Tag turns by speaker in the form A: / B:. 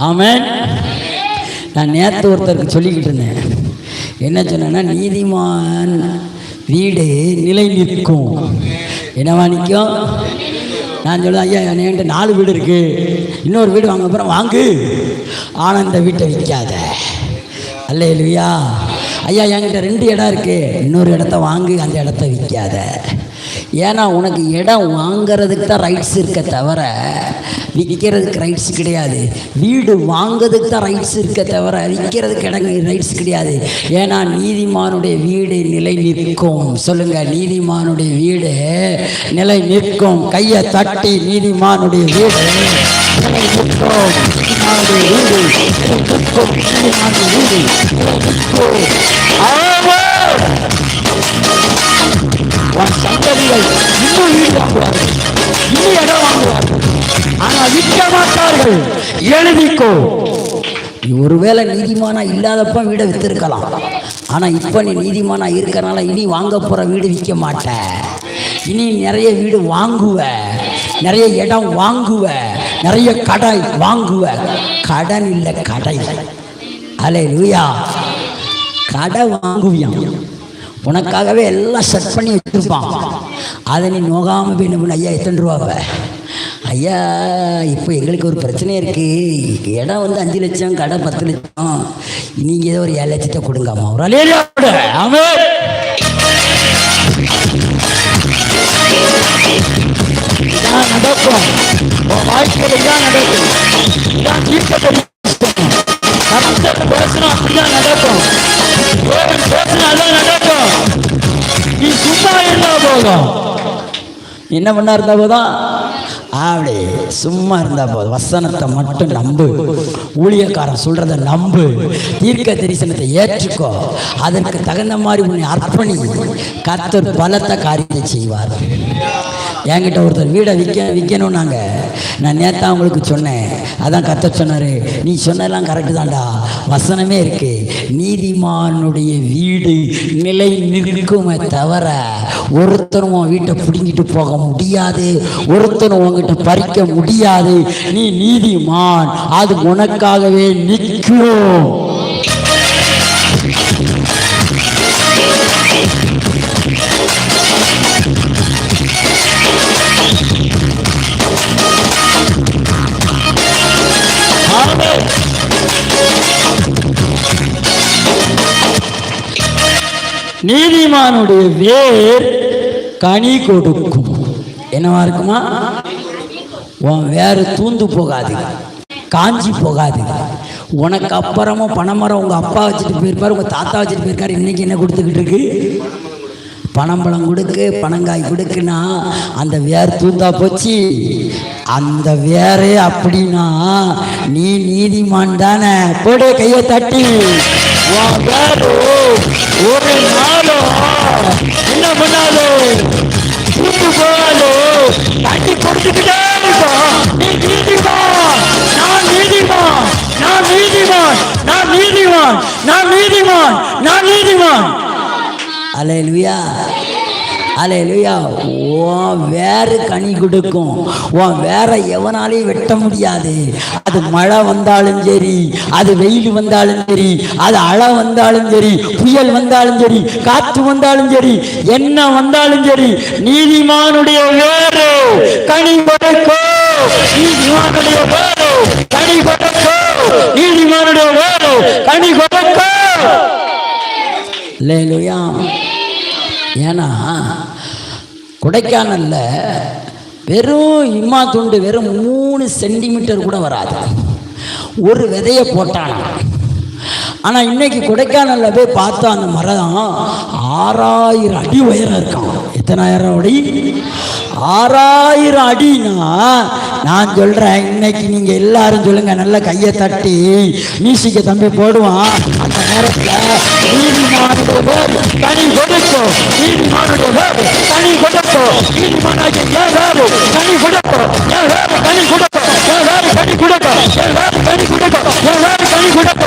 A: ஆமென். நான் நேற்று ஒருத்தருக்கு சொல்லிக்கிட்டு இருந்தேன். என்ன சொன்னேன்னா, நீதிமான் வீடு நிலை நிற்கும். என்னவா நிற்கும்? நான் சொல்லுவேன், ஐயா என்கிட்ட 4 வீடு இருக்கு, இன்னொரு வீடு வாங்க அப்புறம் வாங்கு, ஆனால் இந்த வீட்டை விற்காத. அல்லேலூயா. ஐயா என்கிட்ட 2 இடம் இருக்கு, இன்னொரு இடத்த வாங்கு, அந்த இடத்த விற்காத. ஏன்னா உனக்கு இடம் வாங்கிறதுக்கு தான் ரைட்ஸ் இருக்க தவிர விற்கிறதுக்கு ரைட்ஸ் கிடையாது. வீடு வாங்கிறதுக்கு தான் ரைட்ஸ் இருக்க தவிர விற்கிறதுக்கு இடம் ரைட்ஸ் கிடையாது. ஏன்னா நீதிமானுடைய வீடு நிலை நிற்கும். சொல்லுங்க, நீதிமானுடைய வீடு நிலை நிற்கும். கையை தட்டி, நீதிமானுடைய வீடு நிலை நிற்கும். நீதிமானுடைய வீடு நிலை நிற்கும். நீதிமானுடைய வீடு நிலை நிற்கும். சந்ததிகள் இன்னும் வீடு வாங்குவார்கள், இன்னும் இடம் வாங்குவார்கள், ஆனால் விற்க மாட்டார்கள். எழுதிக்கோ. ஒருவேளை நீதிமானா இல்லாதப்ப வீடை வித்திருக்கலாம், ஆனா இப்ப நீ நீதிமானா இருக்கனால இனி வாங்க போற வீடு விற்க மாட்ட. இனி நிறைய வீடு வாங்குவ, நிறைய இடம் வாங்குவ, நிறைய கடை வாங்குவ. கடன் இல்லை, கடை. அல்லேலூயா. கடை வாங்குவியாம். உனக்காகவே எல்லாம் செட் பண்ணி வச்சுருப்பான். அதை நீ நோகாமல் போய் என்ன பண்ண, ஐயா எத்தனை ரூபாவை? ஐயா இப்போ எங்களுக்கு ஒரு பிரச்சனை இருக்குது, இடம் வந்து 5 லட்சம், கடை 10 லட்சம், நீங்கள் ஏதோ ஒரு 7 லட்சத்தை கொடுங்கம்மா. ஒரு அலேலியாவோட ஆமென். இதான் நடக்கும் வாழ்க்கையில், இதான் நடக்கும். இதான் தீர்க்க பேசணும், அப்படிதான் நடக்கும். பேசினாதான் நடக்கும். நீ சும்மா இருந்தா போதும். என்ன பண்ணா இருந்தா போதும்? அப்படி சும்மா இருந்தா போதும். வசனத்தை மட்டும் நம்பு, ஊழியக்காரன் சொல்றதை நம்பு, தீர்க்க தரிசனத்தை ஏற்றுக்கோ, அதற்கு தகுந்த மாதிரி உன்னை அர்ப்பணி. கர்த்தர் பலத்த காரியத்தை செய்வார். என்கிட்ட ஒருத்தர் வீடை விற்கணும்னாங்க. நான் நேற்று அவங்களுக்கு சொன்னேன். அதான் கர்த்தர் சொன்னார், நீ சொன்னதெல்லாம் கரெக்டு தான்டா, வசனமே இருக்கு. நீதிமானுடைய வீடு நிலை நிற்குமே தவிர ஒருத்தரும் உன் வீட்டை பிடுங்கிட்டு போக முடியாது, ஒருத்தரும் உங்ககிட்ட பறிக்க முடியாது. நீ நீதிமான், அது உனக்காகவே நிற்கும். நீதிமானுடைய வேர் கனி கொடுக்கும். என்னவா இருக்குமா? உன் வேறு தூந்து போகாது, காஞ்சி போகாது. உனக்கு அப்புறமும் பனைமரம் உங்கள் அப்பா வச்சுட்டு போயிருப்பார், உங்கள் தாத்தா வச்சுட்டு போயிருக்காரு. இன்னைக்கு என்ன கொடுத்துக்கிட்டு இருக்கு? பனம்பழம் கொடுக்கு, பனங்காய் கொடுக்குன்னா அந்த வேர் தூந்தா போச்சு. அந்த வேறே அப்படின்னா நீ நீதிமான் தானே. போடு கையை தட்டி. ஒரு நாளும் என்ன பண்ணாலும் தூண்டு போகாலும் தட்டி கொடுத்துக்கிட்டே இருக்கும். நீ நீதிமான், நான் நீதிமான், நான் நீதிமான், நான் நீதிமான், நான் நீதிமான், நான் நீதிமான். அல்லேலூயா, அல்லேலூயா. உன் வேறு கனி கொடுக்கும். உன் வேற எவனாலையும் வெட்ட முடியாது. அது மழை வந்தாலும் சரி, அது வெயில் வந்தாலும் சரி, அது அலை வந்தாலும் சரி, புயல் வந்தாலும் சரி, காற்று வந்தாலும் சரி, என்ன வந்தாலும் சரி, நீதிமானுடைய வேறு கனி கொடுக்கும். நீதிமானுடைய வேறு கனி கொடுக்கும். நீதிமானுடைய வேறு கனி கொடுக்கும். அல்லேலூயா. ஏன்னா கொடைக்கானல்ல வெறும் இம்மா துண்டு வெறும் 3 சென்டிமீட்டர் கூட வராது. ஒரு விதையை போட்டானா. ஆனால் இன்னைக்கு கொடைக்கானல்ல போய் பார்த்தா அந்த மரம் 6000 அடி உயரம் இருக்கான். எத்தனாயிரம் அடி? 6000 அடினா நான் சொல்றேன், இன்னைக்கு நீங்க எல்லாரும் சொல்லுங்க, நல்ல கையை தட்டி மியூசிக்க தம்பி போடுவான். அந்த நேரத்தில் நீதிமானுடைய வேர் கனி கொடுக்கும். நீதிமானுடைய வேர் கனி கொடுக்கும். நீதிமானாகிய என் வேர் கனி கொடுக்கும். என் வேர் கனி கொடுக்கும். என் வேர் கனி கொடுக்கும். என் வேர் கனி கொடுக்கும். என் வேர் கனி கொடுக்கும்.